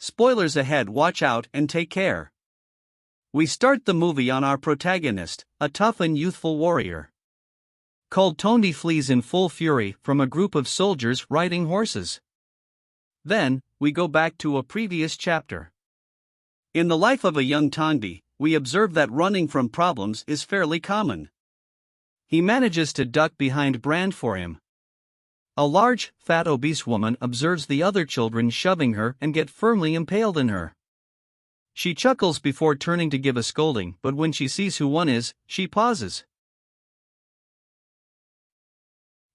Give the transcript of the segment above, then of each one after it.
Spoilers ahead, watch out and take care. We start the movie on our protagonist, a tough and youthful warrior called Thongdee flees in full fury from a group of soldiers riding horses. Then, we go back to a previous chapter. In the life of a young Thongdee, we observe that running from problems is fairly common. He manages to duck behind Brand for him. A large, fat, obese woman observes the other children shoving her and get firmly impaled in her. She chuckles before turning to give a scolding, but when she sees who one is, she pauses.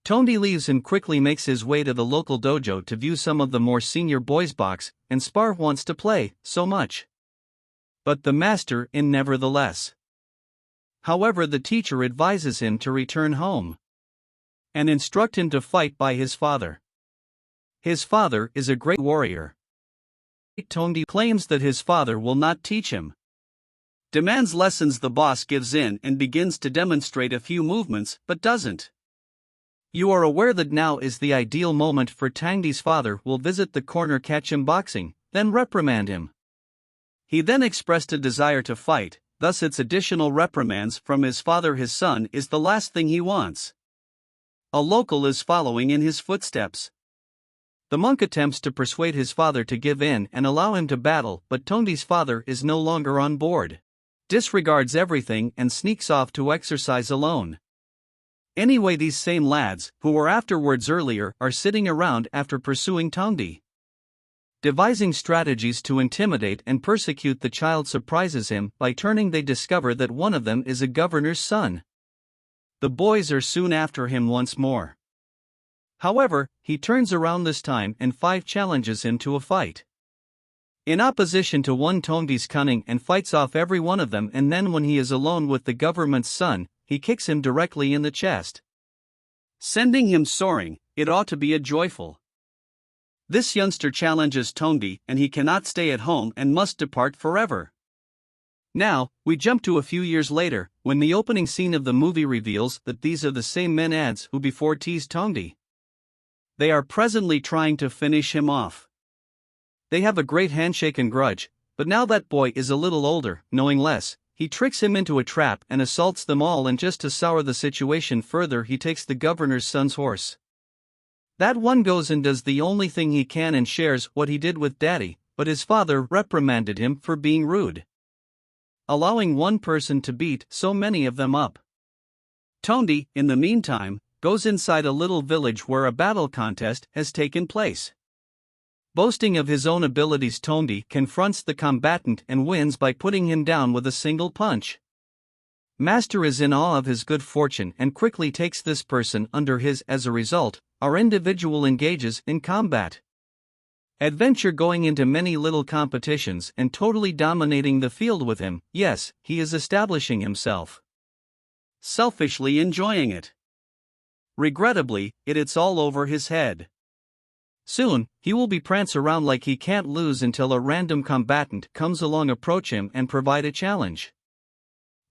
Thongdee leaves and quickly makes his way to the local dojo to view some of the more senior boys box, and Spar wants to play so much. But the master in nevertheless. However, the teacher advises him to return home and instruct him to fight by his father. His father is a great warrior. Thongdee claims that his father will not teach him. Demands lessons. The boss gives in and begins to demonstrate a few movements, but doesn't. You are aware that now is the ideal moment for Thongdee's father will visit the corner, catch him boxing, then reprimand him. He then expressed a desire to fight, thus it's additional reprimands from his father. His son is the last thing he wants. A local is following in his footsteps. The monk attempts to persuade his father to give in and allow him to battle, but Thongdee's father is no longer on board. Disregards everything and sneaks off to exercise alone. Anyway, these same lads, who were afterwards earlier, are sitting around after pursuing Thongdee. Devising strategies to intimidate and persecute the child surprises him by turning. They discover that one of them is a governor's son. The boys are soon after him once more. However, he turns around this time and 5 challenges him to a fight. In opposition to one, Thongdee's cunning and fights off every one of them, and then when he is alone with the government's son, he kicks him directly in the chest, sending him soaring. It ought to be a joyful. This youngster challenges Thongdee and he cannot stay at home and must depart forever. Now, we jump to a few years later, when the opening scene of the movie reveals that these are the same men ads who before teased Thongdee. They are presently trying to finish him off. They have a great handshake and grudge, but now that boy is a little older, knowing less, he tricks him into a trap and assaults them all, and just to sour the situation further, he takes the governor's son's horse. That one goes and does the only thing he can and shares what he did with daddy, but his father reprimanded him for being rude, allowing one person to beat so many of them up. Thongdee, in the meantime, goes inside a little village where a battle contest has taken place. Boasting of his own abilities, Thongdee confronts the combatant and wins by putting him down with a single punch. Master is in awe of his good fortune and quickly takes this person under his. As a result, our individual engages in combat adventure, going into many little competitions and totally dominating the field with him. Yes, he is establishing himself. Selfishly enjoying it. Regrettably, it's all over his head. Soon, he will be prance around like he can't lose until a random combatant comes along, approach him and provide a challenge.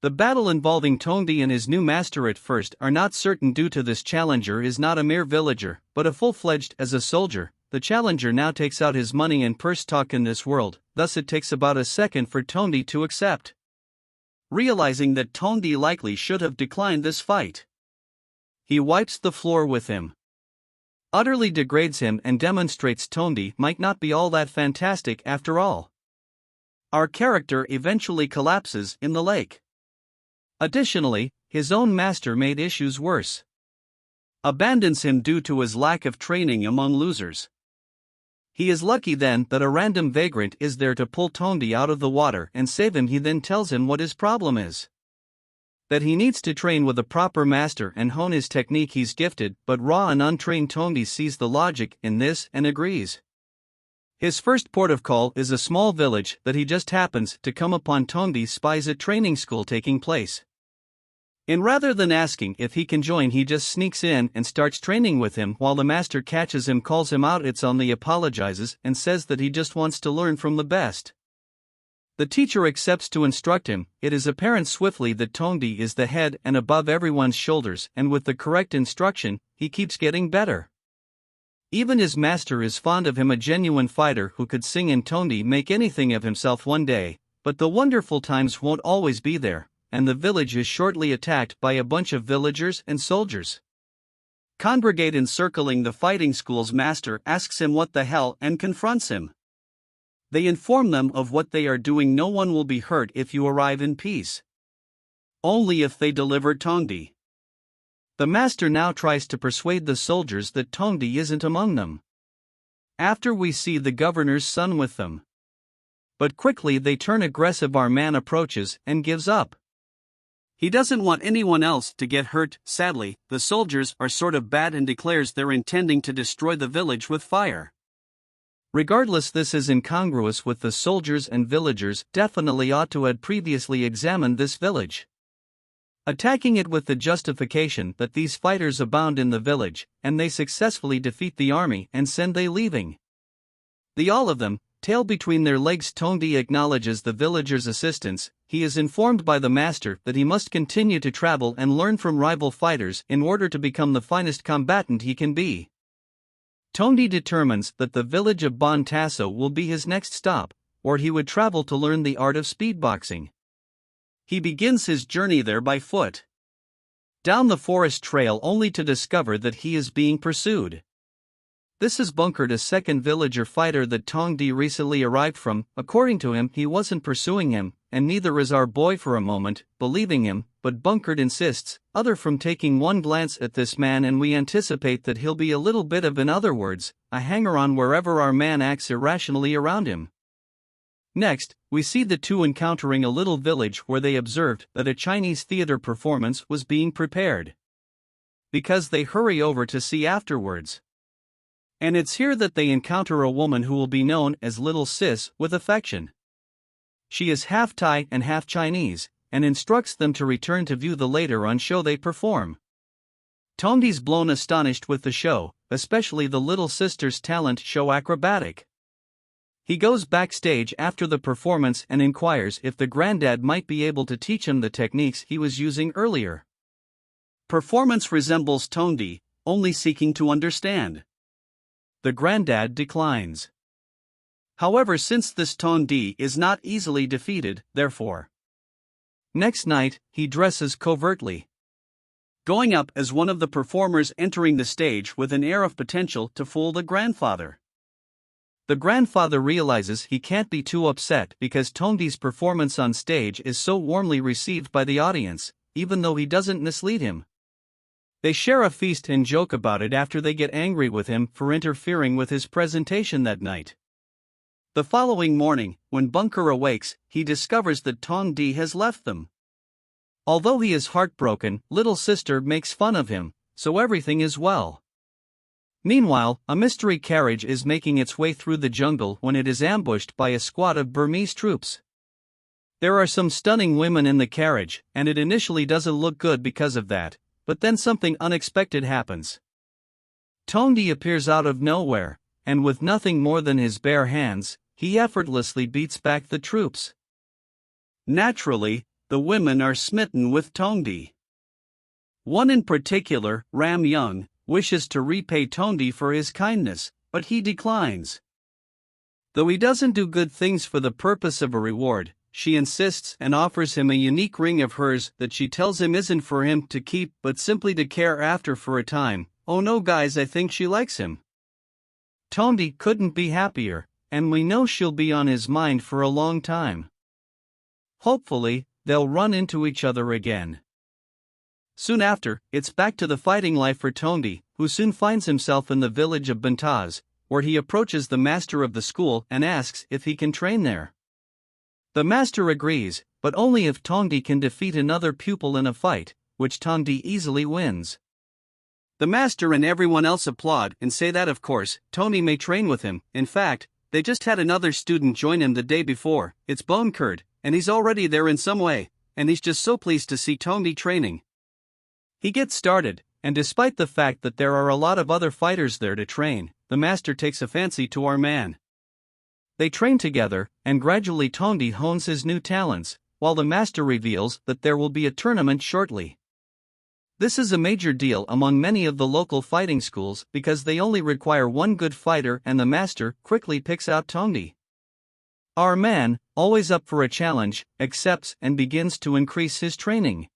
The battle involving Thongdee and his new master at first are not certain due to this challenger is not a mere villager, but a full-fledged as a soldier. The challenger now takes out his money and purse talk in this world, thus it takes about a second for Thongdee to accept. Realizing that Thongdee likely should have declined this fight, he wipes the floor with him, utterly degrades him and demonstrates Thongdee might not be all that fantastic after all. Our character eventually collapses in the lake. Additionally, his own master made issues worse. Abandons him due to his lack of training among losers. He is lucky then that a random vagrant is there to pull Thongdee out of the water and save him. He then tells him what his problem is. That he needs to train with a proper master and hone his technique. He's gifted, but raw and untrained. Thongdee sees the logic in this and agrees. His first port of call is a small village that he just happens to come upon. Thongdee spies a training school taking place. And rather than asking if he can join, he just sneaks in and starts training with him. While the master catches him, calls him out, it's on the apologizes and says that he just wants to learn from the best. The teacher accepts to instruct him. It is apparent swiftly that Thongdee is the head and above everyone's shoulders, and with the correct instruction, he keeps getting better. Even his master is fond of him, a genuine fighter who could sing, and Thongdee make anything of himself one day, but the wonderful times won't always be there, and the village is shortly attacked by a bunch of villagers and soldiers. Congregate encircling the fighting school's master asks him what the hell and confronts him. They inform them of what they are doing. No one will be hurt if you arrive in peace. Only if they deliver Thongdee. The master now tries to persuade the soldiers that Thongdee isn't among them. After we see the governor's son with them. But quickly they turn aggressive. Our man approaches and gives up. He doesn't want anyone else to get hurt. Sadly, the soldiers are sort of bad and declares they're intending to destroy the village with fire. Regardless, this is incongruous with the soldiers, and villagers definitely ought to have previously examined this village. Attacking it with the justification that these fighters abound in the village, and they successfully defeat the army and send they leaving. The all of them, tail between their legs. Thongdee acknowledges the villagers' assistance. He is informed by the master that he must continue to travel and learn from rival fighters in order to become the finest combatant he can be. Thongdee determines that the village of Bon Tasso will be his next stop, or he would travel to learn the art of speedboxing. He begins his journey there by foot. Down the forest trail, only to discover that he is being pursued. This is Bunkered, a second villager fighter that Thongdee recently arrived from. According to him, he wasn't pursuing him, and neither is our boy for a moment, believing him, but Bunkered insists, other from taking one glance at this man, and we anticipate that he'll be a little bit of, in other words, a hanger-on wherever our man acts irrationally around him. Next, we see the two encountering a little village where they observed that a Chinese theater performance was being prepared. Because they hurry over to see afterwards. And it's here that they encounter a woman who will be known as Little Sis with affection. She is half Thai and half Chinese, and instructs them to return to view the later on show they perform. Thongdee's blown astonished with the show, especially the little sister's talent show acrobatic. He goes backstage after the performance and inquires if the granddad might be able to teach him the techniques he was using earlier. Performance resembles Thongdee, only seeking to understand. The granddad declines. However, since this Thongdee is not easily defeated, therefore. Next night, he dresses covertly. Going up as one of the performers, entering the stage with an air of potential to fool the grandfather. The grandfather realizes he can't be too upset because Thongdee's performance on stage is so warmly received by the audience, even though he doesn't mislead him. They share a feast and joke about it after they get angry with him for interfering with his presentation that night. The following morning, when Bunker awakes, he discovers that Thongdee has left them. Although he is heartbroken, little sister makes fun of him, so everything is well. Meanwhile, a mystery carriage is making its way through the jungle when it is ambushed by a squad of Burmese troops. There are some stunning women in the carriage, and it initially doesn't look good because of that, but then something unexpected happens. Thongdee appears out of nowhere, and with nothing more than his bare hands, he effortlessly beats back the troops. Naturally, the women are smitten with Thongdee. One in particular, Ram Young, wishes to repay Thongdee for his kindness, but he declines. Though he doesn't do good things for the purpose of a reward, she insists and offers him a unique ring of hers that she tells him isn't for him to keep but simply to care after for a time. Oh no guys, I think she likes him. Thongdee couldn't be happier, and we know she'll be on his mind for a long time. Hopefully, they'll run into each other again. Soon after, it's back to the fighting life for Thongdee, who soon finds himself in the village of Bantaz, where he approaches the master of the school and asks if he can train there. The master agrees, but only if Thongdee can defeat another pupil in a fight, which Thongdee easily wins. The master and everyone else applaud and say that of course, Thongdee may train with him. In fact, they just had another student join him the day before. It's Bunkered, and he's already there in some way, and he's just so pleased to see Thongdee training. He gets started, and despite the fact that there are a lot of other fighters there to train, the master takes a fancy to our man. They train together, and gradually Thongdee hones his new talents, while the master reveals that there will be a tournament shortly. This is a major deal among many of the local fighting schools because they only require one good fighter, and the master quickly picks out Thongdee. Our man, always up for a challenge, accepts and begins to increase his training.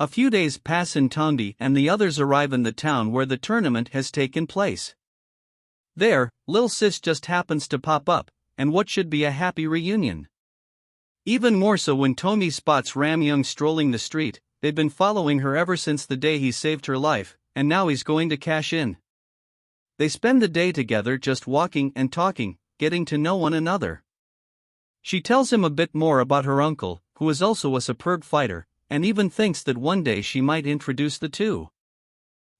A few days pass and Thongdee and the others arrive in the town where the tournament has taken place. There, Lil Sis just happens to pop up, and what should be a happy reunion. Even more so when Thongdee spots Ram Young strolling the street. They've been following her ever since the day he saved her life, and now he's going to cash in. They spend the day together just walking and talking, getting to know one another. She tells him a bit more about her uncle, who is also a superb fighter, and even thinks that one day she might introduce the two.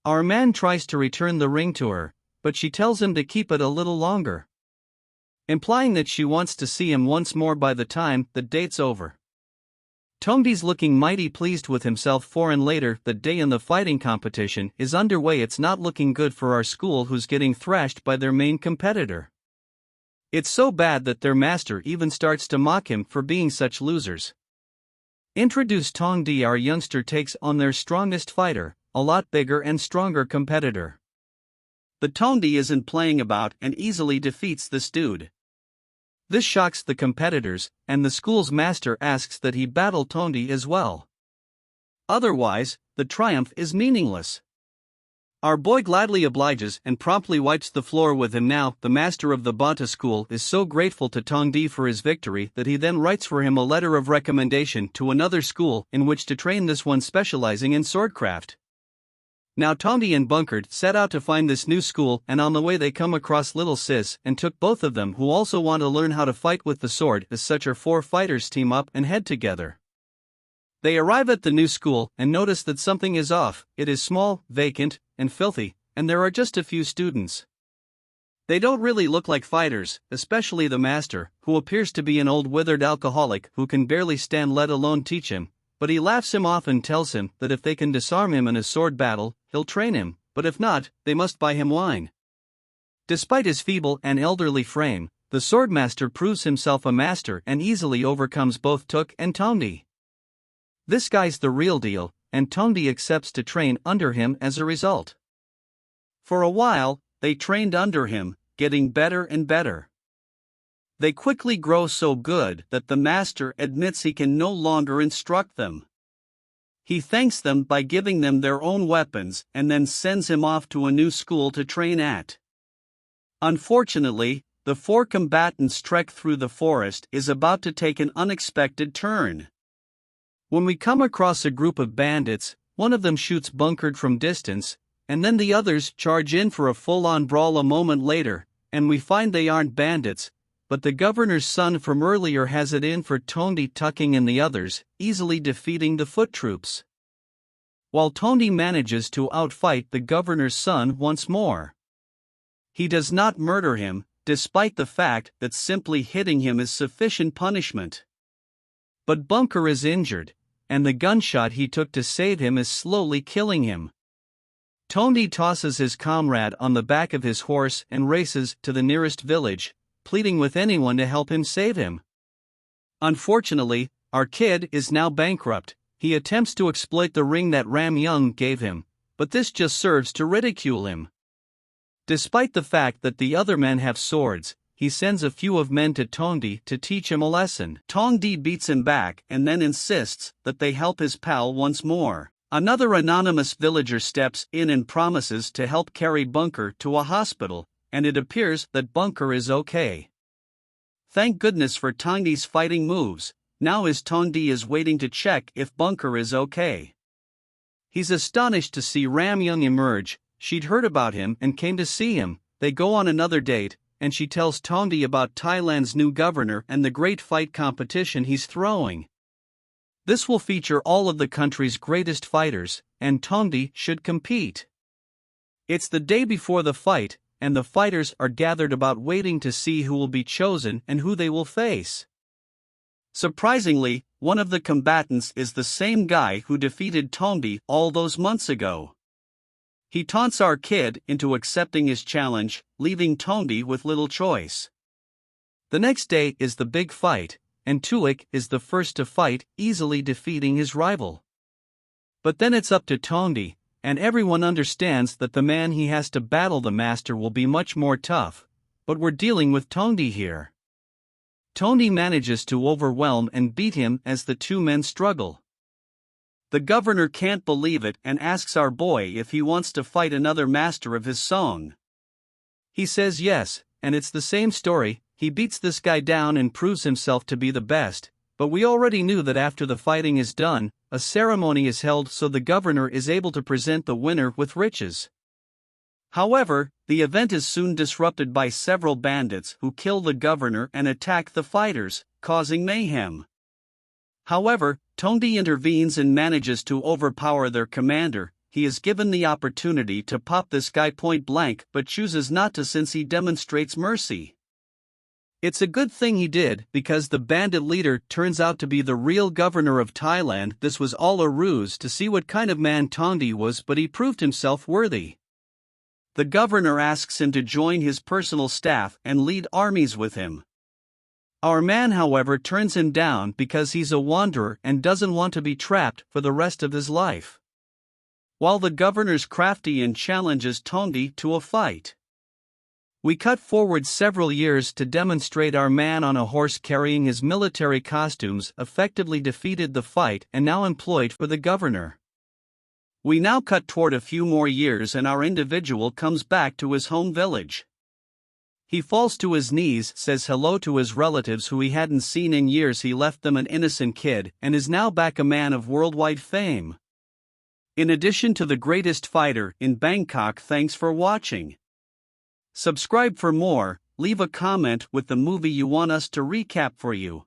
Our man tries to return the ring to her, but she tells him to keep it a little longer, implying that she wants to see him once more by the time the date's over. Thongdee's looking mighty pleased with himself and later the day in the fighting competition is underway. It's not looking good for our school, who's getting thrashed by their main competitor. It's so bad that their master even starts to mock him for being such losers. Introduced Thongdee, our youngster takes on their strongest fighter, a lot bigger and stronger competitor. The Thongdee isn't playing about and easily defeats this dude. This shocks the competitors, and the school's master asks that he battle Thongdee as well. Otherwise, the triumph is meaningless. Our boy gladly obliges and promptly wipes the floor with him. Now, the master of the Banta school is so grateful to Thongdee for his victory that he then writes for him a letter of recommendation to another school in which to train, this one specializing in swordcraft. Now Thongdee and Bunkard set out to find this new school, and on the way they come across Little Sis and took both of them, who also want to learn how to fight with the sword. As such, our four fighters team up and head together. They arrive at the new school and notice that something is off. It is small, vacant, and filthy, and there are just a few students. They don't really look like fighters, especially the master, who appears to be an old withered alcoholic who can barely stand, let alone teach him, but he laughs him off and tells him that if they can disarm him in a sword battle, he'll train him, but if not, they must buy him wine. Despite his feeble and elderly frame, the swordmaster proves himself a master and easily overcomes both Tuk and Thongdee. This guy's the real deal, and Thongdee accepts to train under him as a result. For a while, they trained under him, getting better and better. They quickly grow so good that the master admits he can no longer instruct them. He thanks them by giving them their own weapons and then sends him off to a new school to train at. Unfortunately, the four combatants' trek through the forest is about to take an unexpected turn. When we come across a group of bandits, one of them shoots Bunkard from distance, and then the others charge in for a full-on brawl. A moment later, and we find they aren't bandits, but the governor's son from earlier has it in for Thongdee, tucking in the others, easily defeating the foot troops. While Thongdee manages to outfight the governor's son once more. He does not murder him, despite the fact that simply hitting him is sufficient punishment. But Bunker is injured, and the gunshot he took to save him is slowly killing him. Thongdee tosses his comrade on the back of his horse and races to the nearest village, pleading with anyone to help him save him. Unfortunately, our kid is now bankrupt. He attempts to exploit the ring that Ram Young gave him, but this just serves to ridicule him. Despite the fact that the other men have swords, he sends a few of men to Thongdee to teach him a lesson. Thongdee beats him back and then insists that they help his pal once more. Another anonymous villager steps in and promises to help carry Bunker to a hospital, and it appears that Bunker is okay. Thank goodness for Thongdee's fighting moves. Now his Thongdee is waiting to check if Bunker is okay. He's astonished to see Ram Young emerge. She'd heard about him and came to see him. They go on another date, and she tells Thongdee about Thailand's new governor and the great fight competition he's throwing. This will feature all of the country's greatest fighters, and Thongdee should compete. It's the day before the fight, and the fighters are gathered about waiting to see who will be chosen and who they will face. Surprisingly, one of the combatants is the same guy who defeated Thongdee all those months ago. He taunts our kid into accepting his challenge, leaving Thongdee with little choice. The next day is the big fight, and Tuik is the first to fight, easily defeating his rival. But then it's up to Thongdee, and everyone understands that the man he has to battle, the master, will be much more tough. But we're dealing with Thongdee here. Thongdee manages to overwhelm and beat him as the two men struggle. The governor can't believe it and asks our boy if he wants to fight another master of his song. He says yes, and it's the same story. He beats this guy down and proves himself to be the best, but we already knew that after the fighting is done, a ceremony is held so the governor is able to present the winner with riches. However, the event is soon disrupted by several bandits who kill the governor and attack the fighters, causing mayhem. However, Thongdee intervenes and manages to overpower their commander. He is given the opportunity to pop this guy point blank but chooses not to since he demonstrates mercy. It's a good thing he did, because the bandit leader turns out to be the real governor of Thailand. This was all a ruse to see what kind of man Thongdee was, but he proved himself worthy. The governor asks him to join his personal staff and lead armies with him. Our man, however, turns him down because he's a wanderer and doesn't want to be trapped for the rest of his life. While the governor's crafty and challenges Thongdee to a fight. We cut forward several years to demonstrate our man on a horse carrying his military costumes effectively defeated the fight and now employed for the governor. We now cut toward a few more years and our individual comes back to his home village. He falls to his knees, says hello to his relatives who he hadn't seen in years. He left them an innocent kid and is now back a man of worldwide fame. In addition to the greatest fighter in Bangkok. Thanks for watching. Subscribe for more, leave a comment with the movie you want us to recap for you.